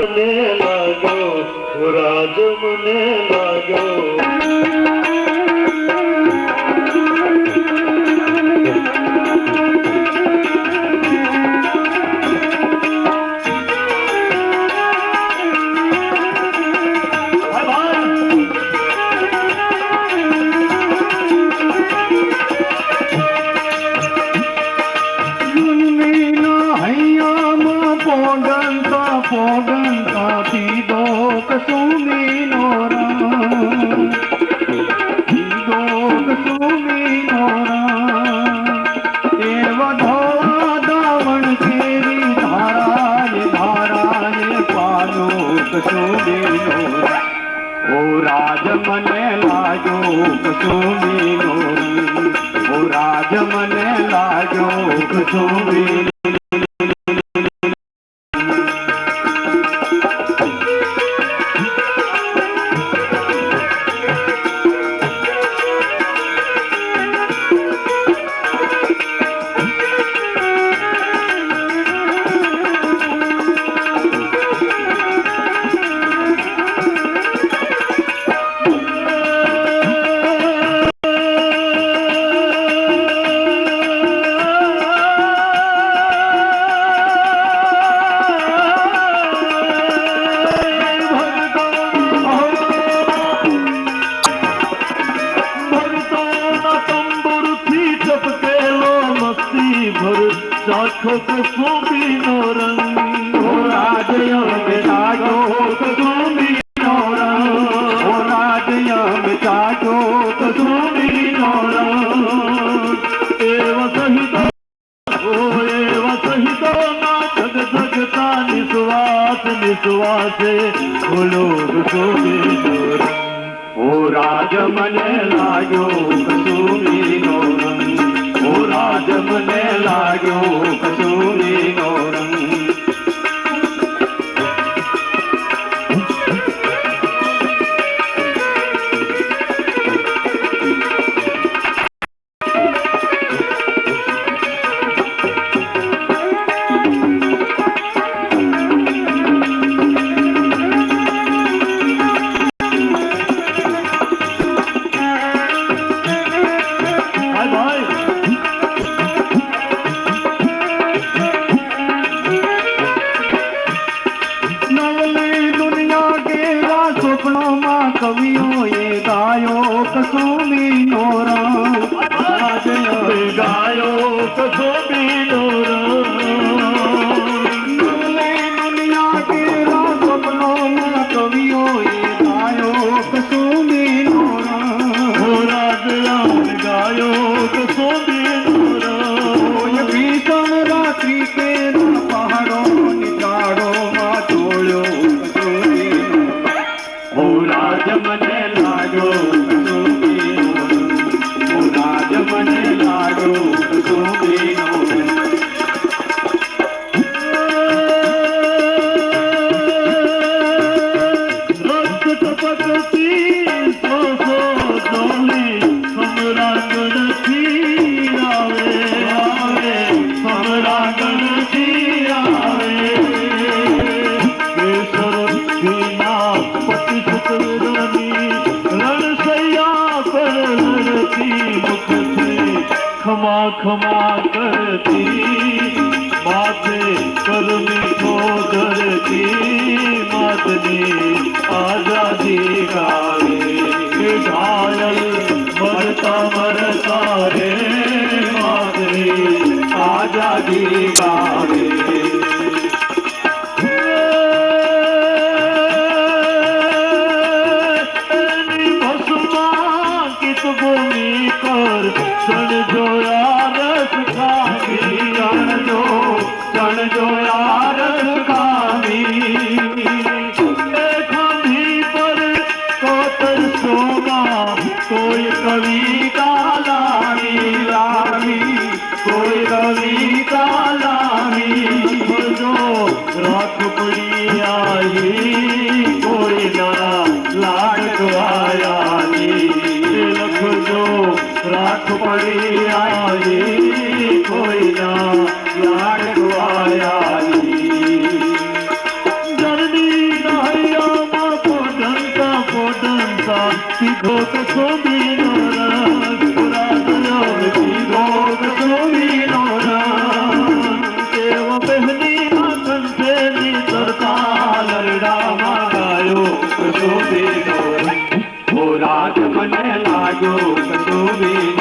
મને લાગ્યો રાજ મને લાગ્યો राज मने लाजो कसुमीनो ओ राज मने लाजो कसुमीनो साखो कसुमीनो रंग हो राजया में साखो कसुमीनो रंग हो राजया में साखो कसुमीनो रंग एव सहित ना जग जगता निस्वास निस्वासे बोलो कसुमीनो रंग हो राज मने लागो कसुमीनो रंग ओ राज मने लाग्यो कसुमीनो रंग कवियों ये गायो कसुमीनो रंग गायो कसुमीनो रंग दुनिया के सपनों में कवियों ये गायो कसुमीनो रंग हो राजया गायो कसुमीनो रंग ये भीषण रात्रि के पहाड़ों निकाड़ों में तोड़ो राज मने लागो कसुमीनो ओ राज मने लागो कसुमीनो रक्त टपकती सो डोली हमरा गणती आवे आवे हमरा गणती आवे केसर सीना पति खमा खमा करती माथे करनी को धरती मातनी आजादी गावे घायल मरता मरता रे मातनी आजादी गावे भूमि पर चढ़ जो यारस खामी चढ़ जो यारस खामी खामी આજ મને લાગ્યો કંડુબી